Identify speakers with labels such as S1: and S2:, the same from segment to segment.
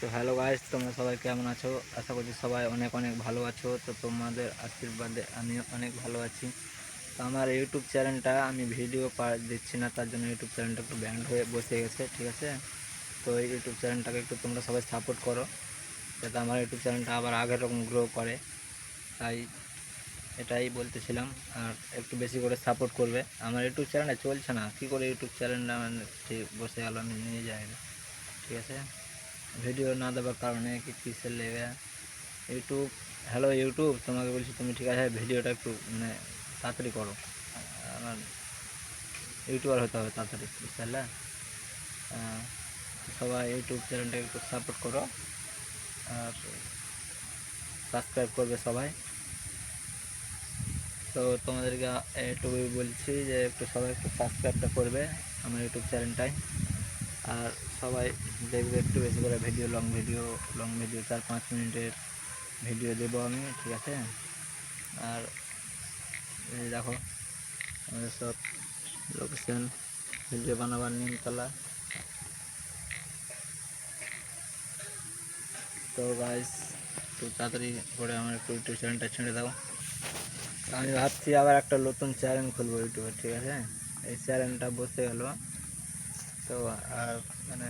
S1: তো hello guys, তোমরা সবাই কেমন আছো? আশা করছি সবাই অনেক অনেক ভালো আছো। তো তোমাদের আশীর্বাদে আমি অনেক ভালো আছি। তো আমার ইউটিউব চ্যানেলটা আমি ভিডিও দিচ্ছি না, তার জন্য ইউটিউব চ্যানেলটা একটু ব্যান্ড হয়ে বসে গেছে, ঠিক আছে? তো এই ইউটিউব চ্যানেলটাকে একটু তোমরা সবাই সাপোর্ট করো, যাতে আমার ইউটিউব চ্যানেলটা আবার আগের রকম গ্রো করে। তাই এটাই বলতেছিলাম। আর একটু বেশি করে সাপোর্ট করবে। আমার ইউটিউব চ্যানেলে চলছে না, কী করে ইউটিউব চ্যানেলটা মানে ঠিক বসে গেল, আমি নিয়ে যাই, ঠিক আছে? ভিডিও না দেওয়ার কারণে কি কিসের লেগে ইউটিউব। হ্যালো ইউটিউব, তোমাকে বলছি তুমি ঠিক আছে ভিডিওটা একটু মানে তাড়াতাড়ি করো। আমার ইউটিউবার হতে হবে তাড়াতাড়ি, বুঝতে পারলে? সবাই ইউটিউব চ্যানেলটাকে একটু সাপোর্ট করো আর সাবস্ক্রাইব করবে সবাই। তো তোমাদেরকে এটুকুই বলছি যে একটু সবাই একটু সাবস্ক্রাইবটা করবে আমার ইউটিউব চ্যানেলটায়। আর সবাই দেখবে একটু বেশি করে ভিডিও, লং ভিডিও 4-5 মিনিটের ভিডিও দেবো আমি, ঠিক আছে? আর এই দেখো আমাদের সব লোকেশন, ভিডিও বানাবার নিমতলা। তো গাইস, একটু তাড়াতাড়ি করে আমার একটু ইউটিউব চ্যানেলটা ছেড়ে দাও। আমি ভাবছি আবার একটা নতুন চ্যানেল খুলবো ইউটিউবে, ঠিক আছে? এই চ্যানেলটা বসে গেল, তো আর মানে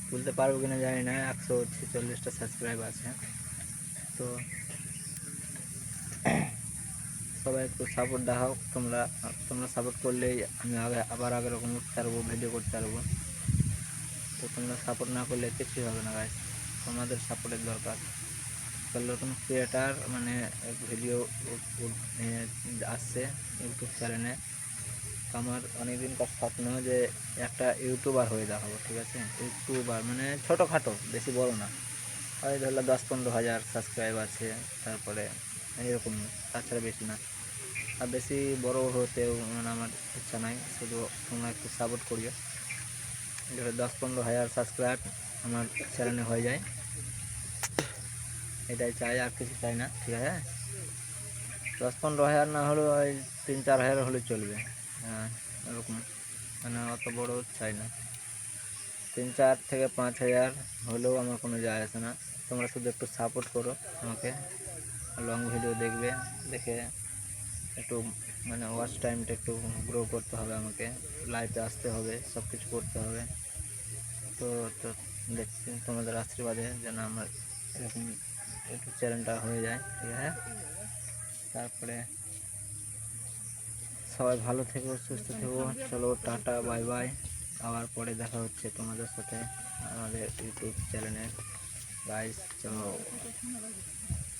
S1: খুলতে পারবো কিনা জানি না। 146টা সাবস্ক্রাইব আছে। তো সবাই একটু সাপোর্ট দেখাও তোমরা। তোমরা সাপোর্ট করলেই আমি আবার আগের রকম উঠতে পারবো, ভিডিও করতে পারবো। তো তোমরা সাপোর্ট না করলে কিছুই হবে না গাইস, তোমাদের সাপোর্টের দরকার। তো নতুন ক্রিয়েটার মানে ভিডিও আসছে ইউটিউব চ্যানেলে। তো আমার অনেকদিনকার স্বপ্ন যে একটা ইউটিউবার হয়ে দেখাবো, ঠিক আছে? ইউটিউবার মানে ছোটোখাটো, বেশি বড় না। ওই ধরো 10-15 হাজার সাবস্ক্রাইব আছে, তারপরে এরকম, তাছাড়া বেশি না। আর বেশি বড় হতেও মানে আমার ইচ্ছা নাই, শুধু তোমরা একটু সাপোর্ট করিও। যাতে 10-15 হাজার সাবস্ক্রাইব আমার চ্যানেলে হয়ে যায়, এটাই চাই, আর কিছু চাই না, ঠিক আছে? 10-15 হাজার না হলেও ওই 3-4 হাজার হলে চলবে। হ্যাঁ, এরকম মানে অত বড় চাই না। 3-4 থেকে 5 হাজার হলেও আমার কোনো যায় আসে না। তোমরা শুধু একটু সাপোর্ট করো আমাকে, লং ভিডিও দেখবে, দেখে একটু মানে ওয়াচ টাইমটা একটু গ্রো করতে হবে আমাকে, লাইভে আসতে হবে, সব কিছু করতে হবে। তো তো দেখছি তোমাদের আশীর্বাদে যেন আমার এরকম ইউটিউব চ্যানেলটা হয়ে যায়, ঠিক আছে? তারপরে সবাই ভালো থেকো, সুস্থ থেকো। চলো টাটা, বাই বাই। আবার পরে দেখা হচ্ছে তোমাদের সাথে আমাদের ইউটিউব চ্যানেলে। গাইস চলো।